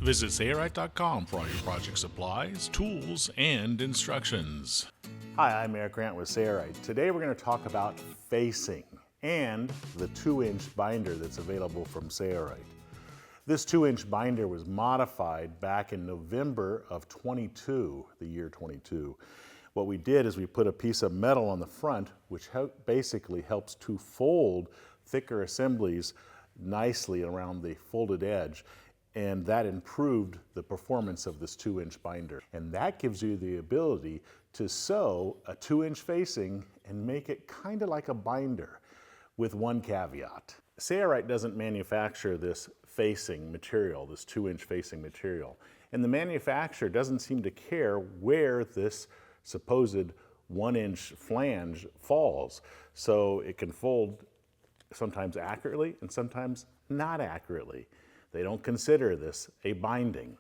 Visit Sailrite.com for all your project supplies, tools, and instructions. Hi, I'm Eric Grant with Sailrite. Today we're going to talk about facing and the 2-inch binder that's available from Sailrite. This 2-inch binder was modified back in November of 22, the year 22. What we did is we put a piece of metal on the front, which basically helps to fold thicker assemblies nicely around the folded edge, and that improved the performance of this 2-inch binder. And that gives you the ability to sew a 2-inch facing and make it kind of like a binder, with one caveat. Sailrite doesn't manufacture this facing material, this 2-inch facing material, and the manufacturer doesn't seem to care where this supposed 1-inch flange falls. So it can fold sometimes accurately and sometimes not accurately. They don't consider this a binding.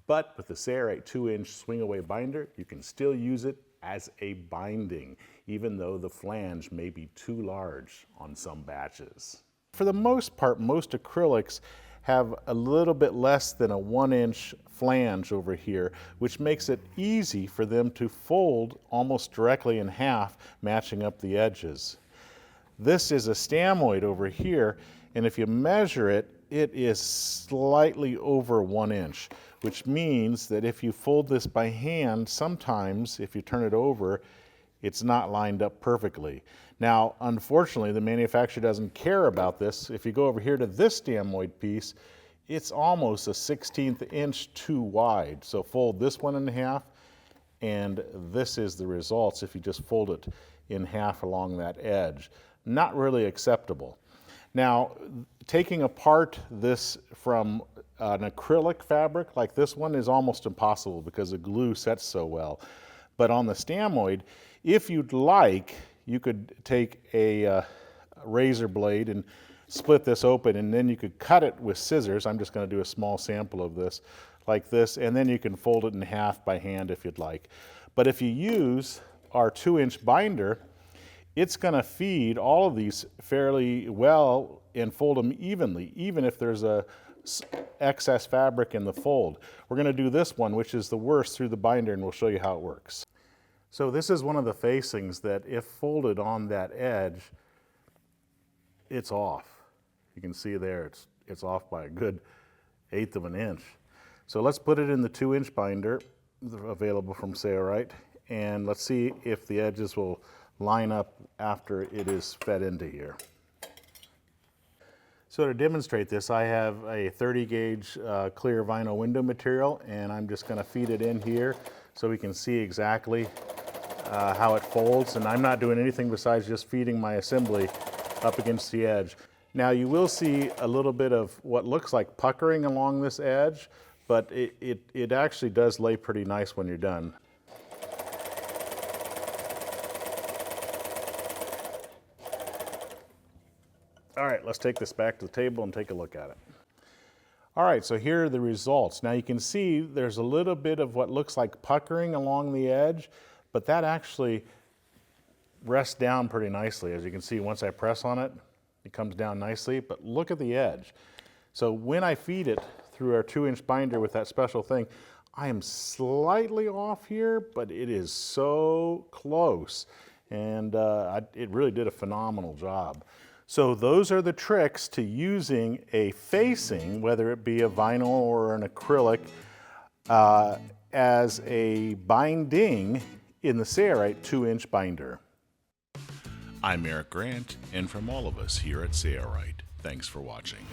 But with the Sailrite 2-inch swing away binder, you can still use it as a binding, even though the flange may be too large on some batches. For the most part, most acrylics have a little bit less than a 1-inch flange over here, which makes it easy for them to fold almost directly in half, matching up the edges. This is a stamoid over here, and if you measure it, it is slightly over 1 inch, which means that if you fold this by hand, sometimes if you turn it over, it's not lined up perfectly. Now, unfortunately, the manufacturer doesn't care about this. If you go over here to this stamoid piece, it's almost a 1/16 inch too wide. So fold this one in half, and this is the results if you just fold it in half along that edge. Not really acceptable. Now, taking apart this from an acrylic fabric like this one is almost impossible because the glue sets so well. But on the stamoid, if you'd like, you could take a razor blade and split this open, and then you could cut it with scissors. I'm just going to do a small sample of this like this, and then you can fold it in half by hand if you'd like. But if you use our 2-inch binder, it's going to feed all of these fairly well and fold them evenly, even if there's a excess fabric in the fold. We're going to do this one, which is the worst, through the binder, and we'll show you how it works. So this is one of the facings that if folded on that edge, it's off. You can see there it's off by a good 1/8 of an inch. So let's put it in the 2-inch binder available from Sailrite, and let's see if the edges will line up after it is fed into here. So to demonstrate this, I have a 30 gauge clear vinyl window material, and I'm just going to feed it in here so we can see exactly how it folds. And I'm not doing anything besides just feeding my assembly up against the edge. Now you will see a little bit of what looks like puckering along this edge, but it actually does lay pretty nice when you're done. All right, let's take this back to the table and take a look at it. All right, so here are the results. Now you can see there's a little bit of what looks like puckering along the edge, but that actually rests down pretty nicely. As you can see, once I press on it, it comes down nicely, but look at the edge. So when I feed it through our 2-inch binder with that special thing, I am slightly off here, but it is so close, and it really did a phenomenal job. So those are the tricks to using a facing, whether it be a vinyl or an acrylic, as a binding in the Sailrite 2-inch binder. I'm Eric Grant, and from all of us here at Sailrite, thanks for watching.